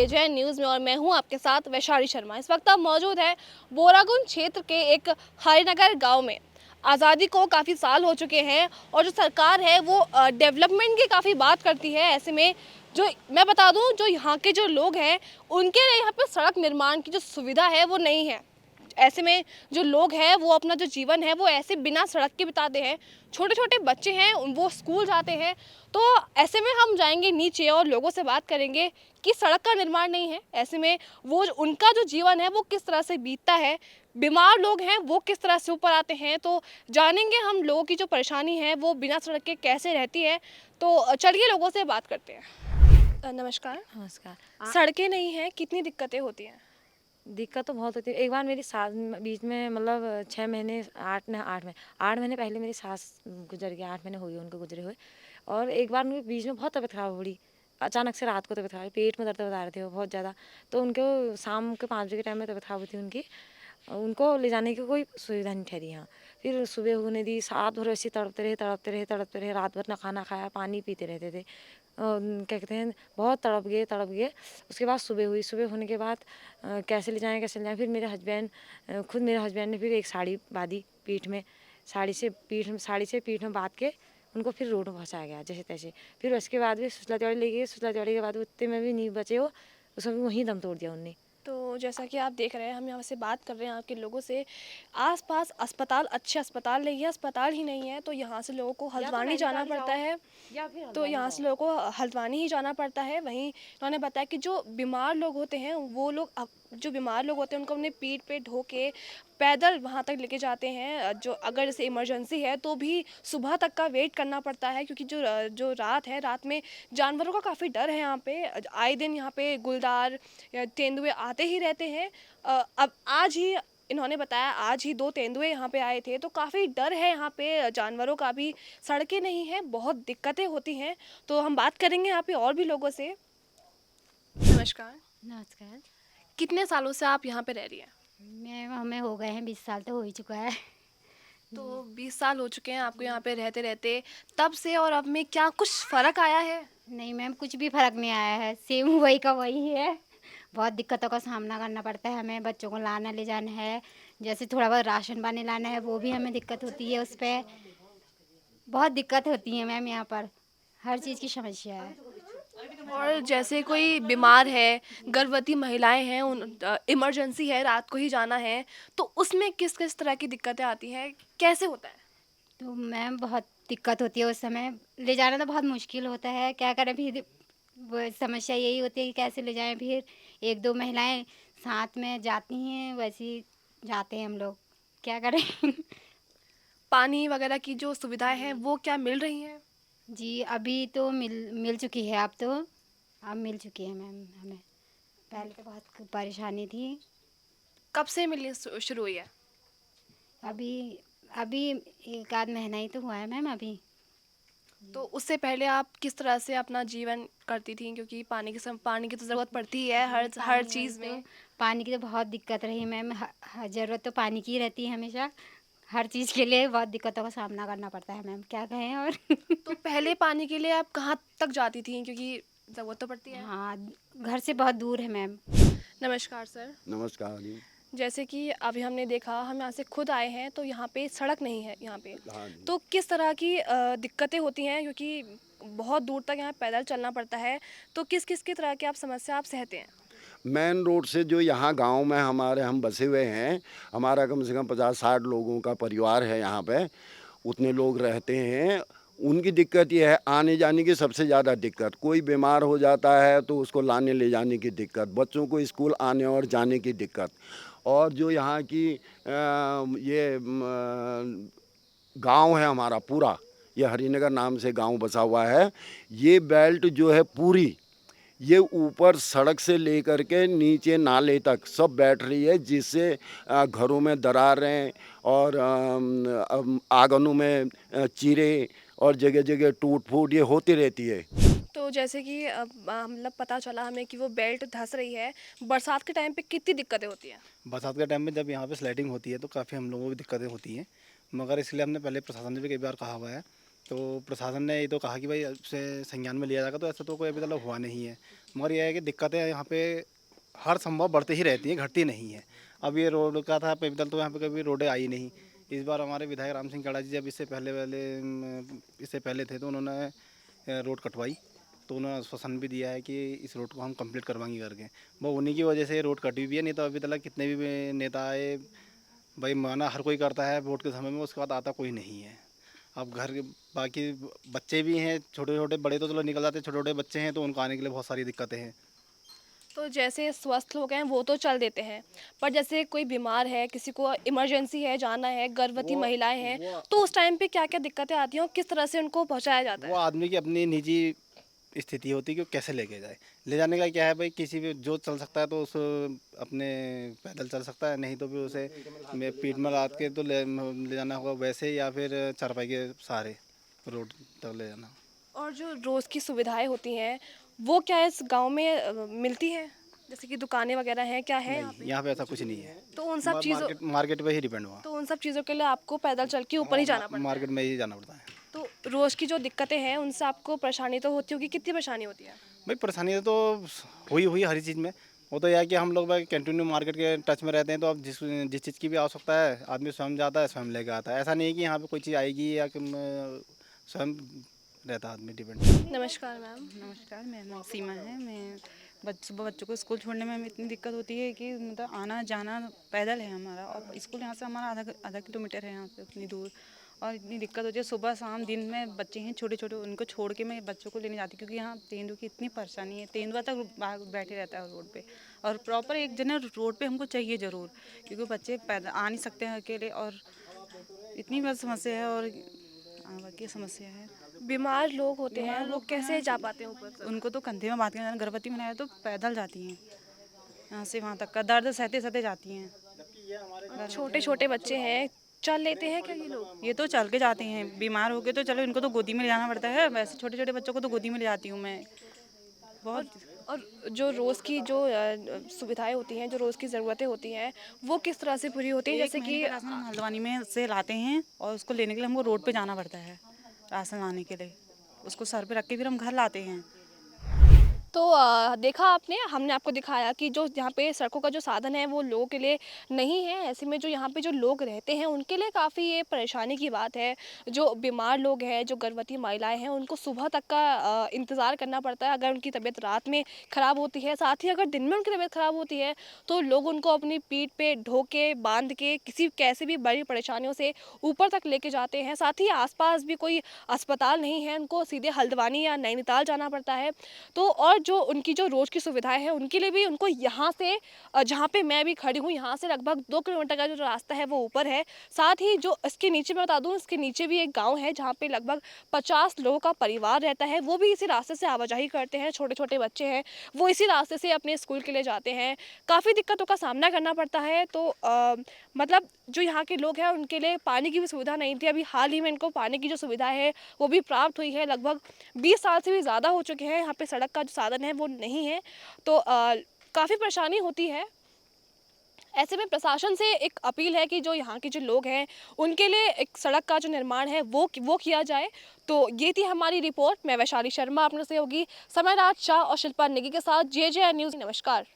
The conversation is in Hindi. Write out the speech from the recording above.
KJN न्यूज़ में और मैं हूं आपके साथ वैशाली शर्मा। इस वक्त आप मौजूद हैं बोरागुन क्षेत्र के एक हरिनगर गांव में। आज़ादी को काफ़ी साल हो चुके हैं और जो सरकार है वो डेवलपमेंट की काफ़ी बात करती है। ऐसे में जो मैं बता दूं, जो यहाँ के जो लोग हैं उनके लिए यहाँ पे सड़क निर्माण की जो सुविधा है वो नहीं है। ऐसे में जो लोग हैं वो अपना जो जीवन है वो ऐसे बिना सड़क के बिताते हैं। छोटे छोटे बच्चे हैं, वो स्कूल जाते हैं। तो ऐसे में हम जाएंगे नीचे और लोगों से बात करेंगे कि सड़क का निर्माण नहीं है, ऐसे में वो उनका जो जीवन है वो किस तरह से बीतता है। बीमार लोग हैं वो किस तरह से ऊपर आते हैं, तो जानेंगे हम लोगों की जो परेशानी है वो बिना सड़क के कैसे रहती है। तो चलिए लोगों से बात करते हैं। नमस्कार। नमस्कार। सड़कें नहीं हैं, कितनी दिक्कतें होती हैं? दिक्कत तो बहुत होती है। एक बार मेरी सास बीच में मतलब 6 महीने 8 महीने पहले मेरी सास गुजर गई। 8 महीने हुए उनको गुजरे हुए। और एक बार उनके बीच में बहुत तबीयत खराब हो गई। अचानक से रात को तबीयत खराब, पेट में दर्द बता रहे थे वो बहुत ज़्यादा। तो उनको शाम के 5 बजे के टाइम में तबीयत खराब हुई थी उनकी। उनको ले जाने की कोई सुविधा नहीं ठहरी यहाँ। फिर सुबह होने दी, रात भर ऐसे तड़पते रहे। रात भर ना खाना खाया, पानी पीते रहते थे। क्या कहते हैं, बहुत तड़प गए। उसके बाद सुबह हुई। सुबह होने के बाद कैसे ले जाएं। फिर मेरे हस्बैंड ने फिर एक साड़ी बांधी पीठ में। साड़ी से पीठ में बांध के उनको फिर रोड में पहुँचाया गया जैसे तैसे। फिर उसके बाद भी सुसला चौड़ी ले गए। सुसला चौड़ी के बाद उतने में भी नहीं बचे वो, उसमें भी वहीं दम तोड़ दिया उनने। तो जैसा कि आप देख रहे हैं, हम यहाँ से बात कर रहे हैं आपके लोगों से। आसपास अस्पताल, अच्छे अस्पताल नहीं है, अस्पताल ही नहीं है, तो यहाँ से लोगों को हल्द्वानी जाना पड़ता है। तो यहाँ से लोगों को हल्द्वानी ही जाना पड़ता है। वहीं उन्होंने बताया कि जो बीमार लोग होते हैं वो लोग जो बीमार लोग होते हैं उनको अपने पीठ पे ढो के पैदल वहाँ तक लेके जाते हैं। जो अगर जैसे इमरजेंसी है तो भी सुबह तक का वेट करना पड़ता है, क्योंकि जो रात में जानवरों का काफ़ी डर है यहाँ पे। आए दिन यहाँ पे गुलदार या तेंदुए आते ही रहते हैं। अब आज ही इन्होंने बताया, आज ही 2 तेंदुए यहाँ पे आए थे, तो काफ़ी डर है यहाँ पे जानवरों का भी। सड़कें नहीं हैं, बहुत दिक्कतें होती हैं। तो हम बात करेंगे यहाँ पे और भी लोगों से। नमस्कार। नमस्कार। कितने सालों से आप यहाँ पे रह रही हैं? हमें हो गए हैं 20 साल तो हो ही चुका है। तो 20 साल हो चुके हैं आपको यहाँ पे रहते रहते। तब से और अब में क्या कुछ फ़र्क आया है? नहीं मैम, कुछ भी फ़र्क नहीं आया है, सेम वही का वही है। बहुत दिक्कतों का सामना करना पड़ता है हमें। बच्चों को लाना ले जाना है, जैसे थोड़ा बहुत राशन पानी लाना है वो भी हमें दिक्कत होती है। उस पर बहुत दिक्कत होती है मैम, यहाँ पर हर चीज़ की समस्या है। और जैसे कोई बीमार है, गर्भवती महिलाएं हैं, इमरजेंसी है, रात को ही जाना है, तो उसमें किस किस तरह की दिक्कतें आती हैं, कैसे होता है? तो मैम बहुत दिक्कत होती है उस समय, ले जाना तो बहुत मुश्किल होता है। क्या करें फिर, वो समस्या यही होती है कि कैसे ले जाएं। फिर 1-2 महिलाएं साथ में जाती हैं, वैसे ही जाते हैं हम लोग, क्या करें। पानी वगैरह की जो सुविधाएं हैं वो क्या मिल रही हैं? जी अभी तो मिल चुकी है। अब मिल चुकी है मैम हमें। पहले तो बहुत परेशानी थी। कब से मिलनी शुरू हुई है? अभी अभी 1 आध महीना ही तो हुआ है मैम अभी। तो उससे पहले आप किस तरह से अपना जीवन करती थी, क्योंकि पानी की तो ज़रूरत पड़ती ही है हर चीज़ में। पानी की तो बहुत दिक्कत रही मैम। ज़रूरत तो पानी की रहती है हमेशा। हर चीज़ के लिए बहुत दिक्कतों का सामना करना पड़ता है मैम, क्या कहें और। तो पहले पानी के लिए आप कहाँ तक जाती थी, क्योंकि ज़रूरत तो पड़ती है। हाँ, घर से बहुत दूर है मैम। नमस्कार सर। नमस्कार जी। जैसे कि अभी हमने देखा, हम यहाँ से खुद आए हैं, तो यहाँ पे सड़क नहीं है यहाँ पे। हाँ जी। तो किस तरह की दिक्कतें होती हैं, क्योंकि बहुत दूर तक यहाँ पैदल चलना पड़ता है। तो किस किस की तरह की आप समस्या आप सहते हैं? मेन रोड से जो यहाँ गांव में हम बसे हुए हैं, हमारा कम से कम 50-60 लोगों का परिवार है यहाँ पे, उतने लोग रहते हैं। उनकी दिक्कत ये है, आने जाने की सबसे ज़्यादा दिक्कत। कोई बीमार हो जाता है तो उसको लाने ले जाने की दिक्कत, बच्चों को स्कूल आने और जाने की दिक्कत। और जो यहाँ की ये गांव है हमारा पूरा, ये हरिनगर नाम से गांव बसा हुआ है। ये बेल्ट जो है पूरी, ये ऊपर सड़क से लेकर के नीचे नाले तक सब बैठ रही है, जिससे घरों में दरारें और आंगनों में चीरे और जगह जगह टूट फूट ये होती रहती है। तो जैसे कि मतलब पता चला हमें कि वो बेल्ट धंस रही है, बरसात के टाइम पे कितनी दिक्कतें होती हैं? बरसात के टाइम में जब यहाँ पे स्लाइडिंग होती है तो काफ़ी हम लोगों को भी दिक्कतें होती हैं, मगर इसलिए हमने पहले प्रशासन से भी कई बार कहा हुआ है तो प्रशासन ने ये तो कहा कि भाई उसे संज्ञान में लिया जाएगा, तो ऐसा तो कोई अभी तक हुआ नहीं है। मगर यह है कि दिक्कतें यहाँ पे हर संभव बढ़ती ही रहती हैं, घटती नहीं है। अब ये रोड का था, अभी तक तो यहाँ पे कभी रोडें आई नहीं। इस बार हमारे विधायक राम सिंह कड़ा जी जब इससे पहले थे, तो उन्होंने रोड कटवाई, तो उन्होंने आश्वासन भी दिया है कि इस रोड को हम कंप्लीट करवाएंगे करके। वो उन्हीं की वजह से ये रोड कटी हुई है, नहीं तो अभी तक कितने भी नेता आए, भाई माना हर कोई करता है वोट के समय में, उसके बाद आता कोई नहीं है। अब घर के बाकी बच्चे भी हैं छोटे छोटे, बड़े तो चलो निकल जाते हैं, छोटे छोटे बच्चे हैं तो उनको आने के लिए बहुत सारी दिक्कतें हैं। तो जैसे स्वस्थ लोग हैं वो तो चल देते हैं, पर जैसे कोई बीमार है, किसी को इमरजेंसी है, जाना है, गर्भवती महिलाएं हैं, तो उस टाइम पे क्या क्या दिक्कतें आती हैं और किस तरह से उनको पहुंचाया जाता वो है? आदमी की अपनी निजी स्थिति होती है कि वो कैसे लेके जाए। ले जाने का क्या है भाई, किसी भी जो चल सकता है तो उस अपने पैदल चल सकता है, नहीं तो फिर उसे पीठ में लाद के तो ले जाना होगा वैसे, या फिर चारपाई के सहारे रोड तक ले जाना। और जो रोज़ की सुविधाएं होती हैं वो क्या इस गांव में मिलती हैं? जैसे कि दुकानें वगैरह हैं, क्या है यहाँ नहीं, पे? यहाँ पे ऐसा कुछ नहीं है। तो उन सब चीज़ों मार्केट पे ही डिपेंड हुआ। तो उन सब चीज़ों के लिए आपको पैदल चल के ऊपर ही जाना पड़ता है। मार्केट में ही जाना पड़ता है। तो रोज़ की जो दिक्कतें हैं उनसे आपको परेशानी तो होती होगी, कितनी परेशानी होती है? भाई परेशानी तो हुई हर चीज़ में। वो तो यह है कि हम लोग भाई कंटिन्यू मार्केट के टच में रहते हैं, तो अब जिस चीज़ की भी आवश्यकता है आदमी स्वयं जाता है, स्वयं लेके आता है। ऐसा नहीं है कि यहाँ पे कोई चीज़ आएगी या कि स्वयं रहता है आदमी डिपेंड। नमस्कार मैम। नमस्कार, मेरा नाम सीमा है। मैं सुबह बच्चों को स्कूल छोड़ने में हमें इतनी दिक्कत होती है कि मतलब आना जाना पैदल है हमारा, और स्कूल यहाँ से हमारा आधा किलोमीटर है यहाँ से, उतनी दूर। और इतनी दिक्कत होती है सुबह शाम, दिन में बच्चे हैं छोटे छोटे, उनको छोड़ के मैं बच्चों को लेने जाती, क्योंकि यहाँ तेंदुआ की इतनी परेशानी है। तेंदुआ तक बैठे रहता है रोड पे, और प्रॉपर एक जना रोड पे हमको चाहिए ज़रूर, क्योंकि बच्चे पैदल आ नहीं सकते हैं अकेले, और इतनी बड़ी समस्या है। और बाकी समस्या है, बीमार लोग होते हैं, वो कैसे जा पाते हैं ऊपर तक? उनको तो कंधे में बात करना, गर्भवती महिलाएं तो पैदल जाती हैं यहाँ से वहाँ तक का, दर्द सहते सहते जाती हैं। छोटे छोटे बच्चे हैं, चल लेते हैं क्या ये लोग? ये तो चल के जाते हैं, बीमार हो गए तो चलो इनको तो गोदी में ले जाना पड़ता है, वैसे छोटे छोटे बच्चों को तो गोदी में ले जाती हूँ मैं बहुत। और जो रोज़ की जो सुविधाएं होती हैं, जो रोज़ की ज़रूरतें होती हैं, वो किस तरह से पूरी होती हैं? जैसे कि राशन हम हल्द्वानी में से लाते हैं, और उसको लेने के लिए हमको रोड पे जाना पड़ता है राशन लाने के लिए, उसको सर पे रख के फिर हम घर लाते हैं। तो देखा आपने, हमने आपको दिखाया कि जो यहाँ पे सड़कों का जो साधन है वो लोगों के लिए नहीं है। ऐसे में जो यहाँ पे जो लोग रहते हैं उनके लिए काफ़ी ये परेशानी की बात है। जो बीमार लोग हैं, जो गर्भवती महिलाएं हैं, उनको सुबह तक का इंतज़ार करना पड़ता है अगर उनकी तबीयत रात में ख़राब होती है। साथ ही अगर दिन में उनकी तबीयत ख़राब होती है तो लोग उनको अपनी पीठ पे ढो के, बांध के, किसी कैसे भी बड़ी परेशानियों से ऊपर तक लेके जाते हैं। साथ ही आसपास भी कोई अस्पताल नहीं है, उनको सीधे हल्द्वानी या नैनीताल जाना पड़ता है। तो और जो उनकी जो रोज़ की सुविधाएं हैं उनके लिए भी उनको यहाँ से जहाँ पे मैं भी खड़ी हूँ, यहाँ से लगभग 2 किलोमीटर का जो रास्ता है वो ऊपर है। साथ ही जो इसके नीचे मैं बता दूँ, इसके नीचे भी एक गांव है जहाँ पे लगभग 50 लोगों का परिवार रहता है। वो भी इसी रास्ते से आवाजाही करते हैं। छोटे छोटे बच्चे हैं, वो इसी रास्ते से अपने स्कूल के लिए जाते हैं। काफ़ी दिक्कतों का सामना करना पड़ता है। तो मतलब जो यहाँ के लोग हैं उनके लिए पानी की भी सुविधा नहीं थी। अभी हाल ही में इनको पानी की जो सुविधा है वो भी प्राप्त हुई है। लगभग 20 साल से भी ज़्यादा हो चुके हैं, यहाँ पे सड़क का जो साधन है वो नहीं है। तो काफ़ी परेशानी होती है। ऐसे में प्रशासन से एक अपील है कि जो यहाँ के जो लोग हैं उनके लिए एक सड़क का जो निर्माण है वो किया जाए। तो ये थी हमारी रिपोर्ट। मैं वैशाली शर्मा अपने से होगी समय राज शाह और शिल्पा नेगी के साथ JJ न्यूज़। नमस्कार।